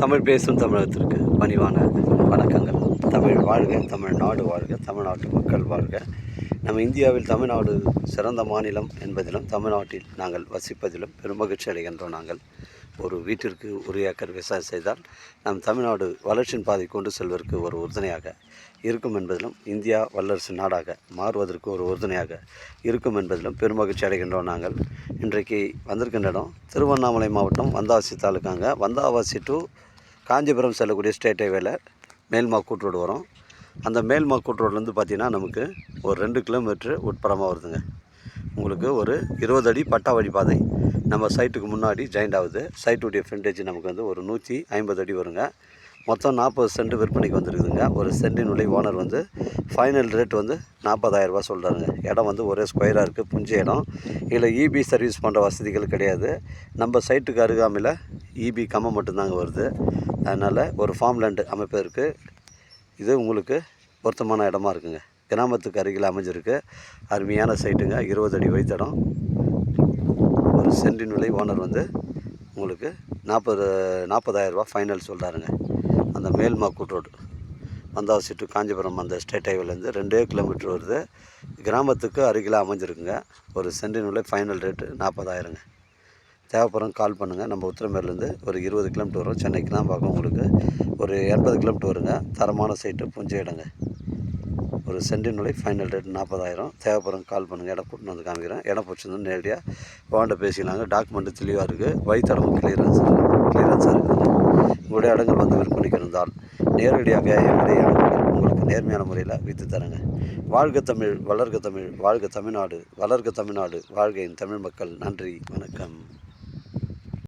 தமிழ் பேசும் தமிழகத்திற்கு பணிவான வணக்கங்கள். தமிழ் வாழ்க, தமிழ்நாடு வாழ்க, தமிழ்நாட்டு மக்கள் வாழ்க. நம்ம இந்தியாவில் தமிழ்நாடு சிறந்த மாநிலம் என்பதிலும் தமிழ்நாட்டில் நாங்கள் வசிப்பதிலும் பெருமகிழ்ச்சி அடைகின்றோம். நாங்கள் ஒரு வீட்டிற்கு ஒரு ஏக்கர் விவசாயம் செய்தால் நம் தமிழ்நாடு வளர்ச்சியின் பாதை கொண்டு செல்வதற்கு ஒரு உறுதுணையாக இருக்கும் என்பதிலும், இந்தியா வல்லரசு நாடாக மாறுவதற்கு ஒரு உறுதுணையாக இருக்கும் என்பதிலும் பெருமகிழ்ச்சி அடைகின்றோம். நாங்கள் இன்றைக்கு வந்திருக்கின்ற இடம் திருவண்ணாமலை மாவட்டம் வந்தாவாசி தாலுக்காங்க. வந்தாவாசி டு காஞ்சிபுரம் செல்லக்கூடிய ஸ்டேட் ஹைவேல மேல்மாக்கூட் ரோடு வரும். அந்த மேல்மாக்கூட் ரோட்லேருந்து பார்த்திங்கன்னா நமக்கு ஒரு 2 கிலோமீட்ரு உட்புறமாக வருதுங்க. உங்களுக்கு ஒரு 20 அடி பட்டா வழி பாதை நம்ம சைட்டுக்கு முன்னாடி ஜாயிண்ட் ஆகுது. சைட்டுடைய ஃப்ரண்டேஜ் நமக்கு வந்து ஒரு 150 அடி வருங்க. மொத்தம் 40 சென்ட் விற்பனைக்கு வந்துருக்குதுங்க. ஒரு சென்டின் விலை ஓனர் வந்து ஃபைனல் ரேட் வந்து 40,000 ரூபா சொல்கிறாருங்க. இடம் வந்து ஒரே ஸ்கொயராக இருக்குது, புஞ்ச இடம். இதில் இபி சர்வீஸ் பண்ணுற வசதிகள் கிடையாது. நம்ம சைட்டுக்கு அருகாமையில் இபி கம்பம் மட்டும்தாங்க வருது. அதனால் ஒரு ஃபார்ம் லேண்டு அமைப்பதற்கு இது உங்களுக்கு பொருத்தமான இடமா இருக்குங்க. கிராமத்துக்கு அருகில் அமைஞ்சிருக்கு. அருமையான சைட்டுங்க. 20 அடி வைத்தடம். ஒரு சென்டின் விலை ஓனர் வந்து உங்களுக்கு 40,000 ரூபா ஃபைனல் சொல்கிறாருங்க. அந்த மேல்மாக்கூட் ரோடு வந்தாவாசி டு காஞ்சிபுரம் அந்த ஸ்டேட் ஹைவேலேருந்து 2 கிலோமீட்டர் வருது. கிராமத்துக்கு அருகில் அமைஞ்சிருக்குங்க. ஒரு சென்டின் விலை ஃபைனல் ரேட்டு 40,000ங்க. தேவைப்படுறவங்க கால் பண்ணுங்கள். நம்ம உத்திரமேர்லேருந்து ஒரு 20 கிலோமீட்டர் வரும். சென்னைக்கு தான் பார்க்க உங்களுக்கு ஒரு 80 கிலோமீட்டர் வருங்க. தரமான சைட்டு, புஞ்ச இடங்க. ஒரு சென்டின் விலை ஃபைனல் ரேட் 40,000. தேவைப்படுறவங்க கால் பண்ணுங்கள். இடம் கூட்டின்னு வந்து காமிக்கிறேன். இடம் பிடிச்சிருந்து நேரடியாக வாண்ட பேசிக்கலாங்க. டாக்குமெண்ட்டு தெளிவாக இருக்குது. வழித்தடமும் கிளியரன்ஸாக இருக்குதுங்க. உங்களுடைய இடங்கள் வந்து விற்பனைக்கு இருந்தால் நேரடியாக எங்களுடைய இடங்கள் உங்களுக்கு நேர்மையான முறையில் விற்று தரேங்க. வாழ்க தமிழ், வளர்க தமிழ், வாழ்க தமிழ்நாடு, வளர்க தமிழ்நாடு, வாழ்க என் தமிழ் மக்கள். நன்றி, வணக்கம்.